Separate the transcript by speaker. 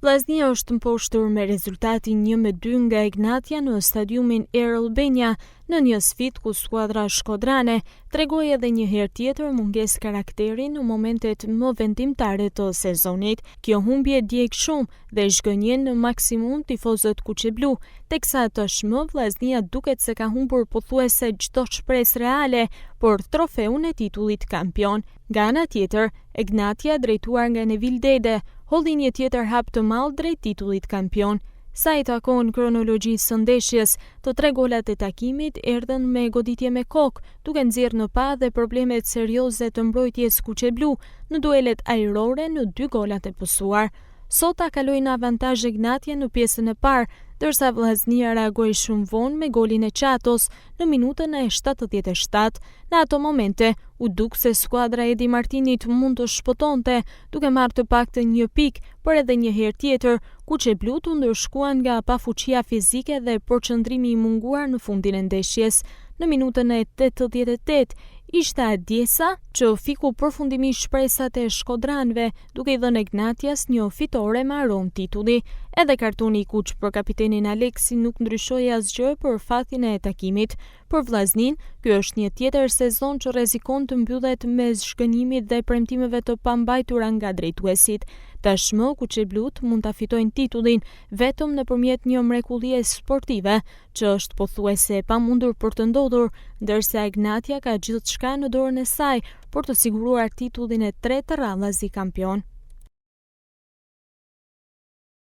Speaker 1: Vllaznia është mposhtur me rezultatin 1-2 nga Egnatia në stadiumin Air Albania në një sfidë ku skuadra shkodrane tregoi edhe një herë tjetër mungesë karakteri në momentet më vendimtare të sezonit. Kjo humbje djeg shumë dhe zhgënjen në maksimum tifozët kuqeblu, teksa tashmë Vllaznia duket se ka humbur pothuajse çdo shpresë reale për trofeun e titullit kampion. Nga ana tjetër, Egnatia drejtuar nga Nevil Dede hodhi një tjetër hap të madh drejt titullit kampion. Sa i takon kronologjisë së ndeshjes, të 3 golat e takimit erdhën me goditje me kokë, duke nxjerrë në pa dhe problemet serioze të mbrojtjes kuqeblu në duelet ajrore në 2 golat e pësuar. Sota kaloi në avantazh Egnatia në pjesën e parë, ndërsa Vllaznia reagoi shumë vonë me golin e Qatos në minutën e 77. Në ato momente, u duk se skuadra e Edi Martinit mund të shpëtonte, duke marrë të paktën 1 pikë, por edhe një herë tjetër, kuqeblut u ndërshkuan nga pafuqia fizike dhe përqendrimi i munguar në fundin e ndeshjes. Në minutën e 88, ishte Adjesa që fiku përfundimisht shpresat e shkodranëve, duke i dhënë Egnatias një fitore me aromë titulli. Edhe kartoni i kuq për kapitenin Aleksi nuk ndryshoi asgjë për fatin e takimit. Për Vllaznin, ky është një tjetër sezon që rrezikon të mbyllet me zhgënjimit dhe premtimeve të pambajtura nga drejtuesit. Tashmë kuqeblut mund ta fitojnë titullin vetëm nëpërmjet një mrekullie sportive që është pothuajse e pamundur për të ndodhur, ndërsa Egnatia ka gjithçka në dorën e saj për të siguruar titullin e 3 të radhës i kampion.